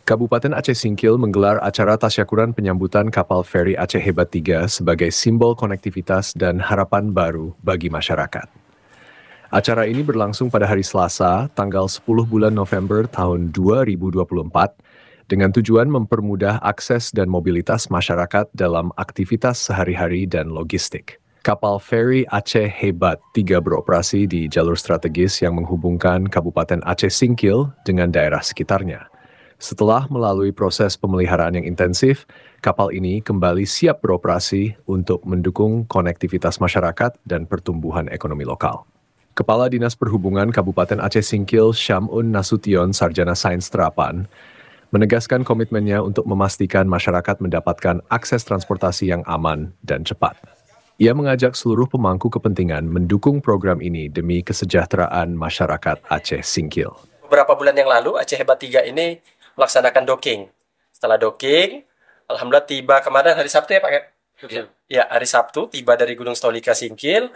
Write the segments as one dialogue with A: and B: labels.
A: Kabupaten Aceh Singkil menggelar acara tasyakuran penyambutan kapal feri Aceh Hebat 3 sebagai simbol konektivitas dan harapan baru bagi masyarakat. Acara ini berlangsung pada hari Selasa, tanggal 10 bulan November tahun 2024, dengan tujuan mempermudah akses dan mobilitas masyarakat dalam aktivitas sehari-hari dan logistik. Kapal feri Aceh Hebat 3 beroperasi di jalur strategis yang menghubungkan Kabupaten Aceh Singkil dengan daerah sekitarnya. Setelah melalui proses pemeliharaan yang intensif, kapal ini kembali siap beroperasi untuk mendukung konektivitas masyarakat dan pertumbuhan ekonomi lokal. Kepala Dinas Perhubungan Kabupaten Aceh Singkil, Syam'un Nasution, Sarjana Sains Terapan, menegaskan komitmennya untuk memastikan masyarakat mendapatkan akses transportasi yang aman dan cepat. Ia mengajak seluruh pemangku kepentingan mendukung program ini demi kesejahteraan masyarakat Aceh Singkil.
B: Beberapa bulan yang lalu, Aceh Hebat 3 ini melaksanakan docking. Setelah docking, alhamdulillah tiba kemarin hari Sabtu ya Pak? Ya, hari Sabtu tiba dari Gunung Stolika Singkil.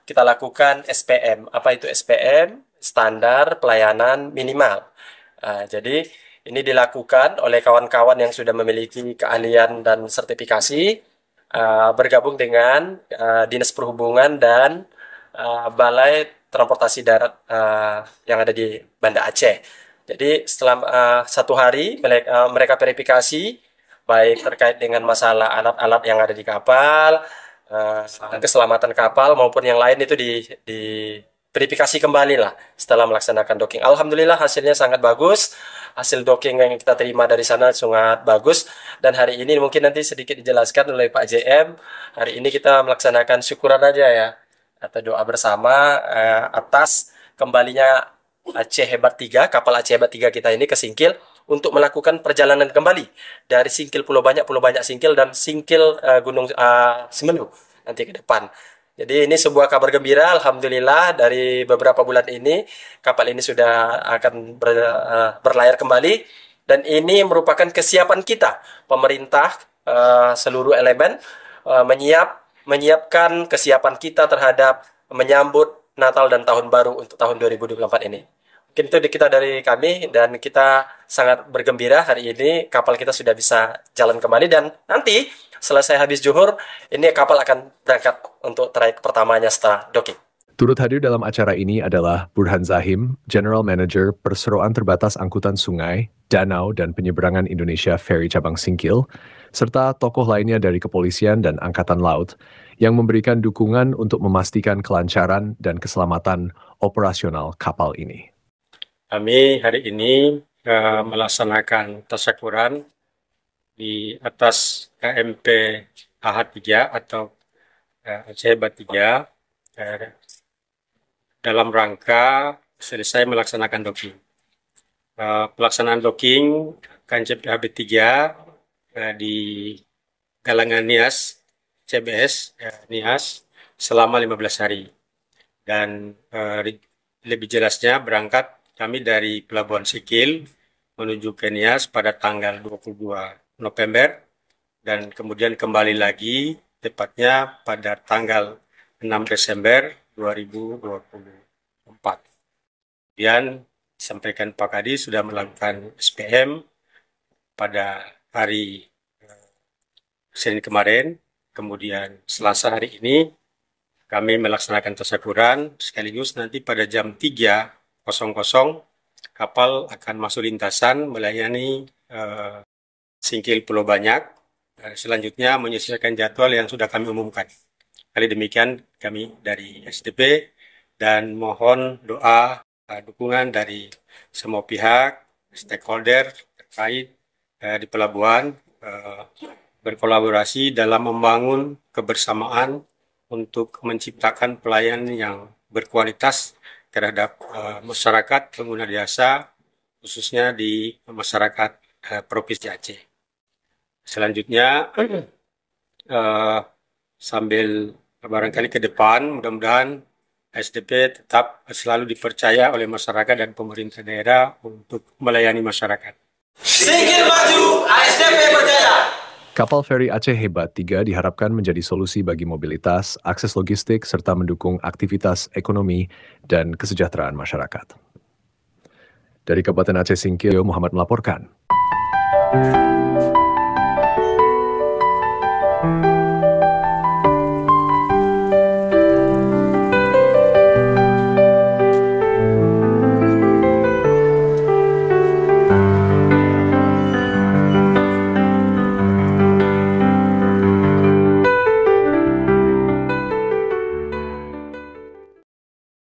B: Kita lakukan SPM. Apa itu SPM? Standar Pelayanan Minimal. Jadi ini dilakukan oleh kawan-kawan yang sudah memiliki keahlian dan sertifikasi, bergabung dengan Dinas Perhubungan dan Balai Transportasi Darat yang ada di Banda Aceh. Jadi setelah 1 hari mereka verifikasi baik terkait dengan masalah alat-alat yang ada di kapal, keselamatan kapal maupun yang lain itu di verifikasi kembali lah setelah melaksanakan docking. Alhamdulillah hasilnya sangat bagus. Hasil docking yang kita terima dari sana sangat bagus. Dan hari ini mungkin nanti sedikit dijelaskan oleh Pak JM. Hari ini kita melaksanakan syukuran aja ya, atau doa bersama atas kembalinya Aceh Hebat 3, kapal Aceh Hebat 3 kita ini ke Singkil untuk melakukan perjalanan kembali dari Singkil Pulau Banyak Singkil dan Singkil Gunung Semeru nanti ke depan. Jadi ini sebuah kabar gembira, alhamdulillah dari beberapa bulan ini kapal ini sudah akan berlayar kembali dan ini merupakan kesiapan kita, pemerintah seluruh elemen menyiapkan kesiapan kita terhadap menyambut Natal dan Tahun Baru untuk tahun 2024 ini. Mungkin itu kita dari kami dan kita sangat bergembira hari ini kapal kita sudah bisa jalan kembali dan nanti selesai habis zuhur ini kapal akan berangkat untuk trayek pertamanya setelah docking.
A: Turut hadir dalam acara ini adalah Burhan Zahim, General Manager Perseroan Terbatas Angkutan Sungai, Danau dan Penyeberangan Indonesia Ferry Cabang Singkil, serta tokoh lainnya dari kepolisian dan angkatan laut yang memberikan dukungan untuk memastikan kelancaran dan keselamatan operasional kapal ini.
C: Kami hari ini melaksanakan tasyakuran di atas KMP AH3 atau Aceh Hebat 3 dalam rangka selesai melaksanakan docking. Pelaksanaan docking KMP AH3 di Galangan Nias CBS Nias selama 15 hari dan lebih jelasnya berangkat kami dari Pelabuhan Singkil menuju ke Nias pada tanggal 22 November dan kemudian kembali lagi tepatnya pada tanggal 6 Desember 2024. Kemudian disampaikan Pak Kadi sudah melakukan SPM pada hari Senin kemarin, kemudian Selasa hari ini kami melaksanakan tasyakuran sekaligus nanti pada jam 3.00 kapal akan masuk lintasan melayani Singkil Pulau Banyak. Selanjutnya menyesuaikan jadwal yang sudah kami umumkan. Kali demikian kami dari SDP dan mohon doa dukungan dari semua pihak, stakeholder terkait di pelabuhan berkolaborasi dalam membangun kebersamaan untuk menciptakan pelayanan yang berkualitas terhadap masyarakat pengguna jasa, khususnya di masyarakat Provinsi Aceh. Selanjutnya, sambil barangkali ke depan, mudah-mudahan SDP tetap selalu dipercaya oleh masyarakat dan pemerintah daerah untuk melayani masyarakat.
B: Singkil maju, SDP berjaya!
A: Kapal feri Aceh Hebat 3 diharapkan menjadi solusi bagi mobilitas, akses logistik, serta mendukung aktivitas ekonomi dan kesejahteraan masyarakat. Dari Kabupaten Aceh Singkil, Muhammad melaporkan. kasih.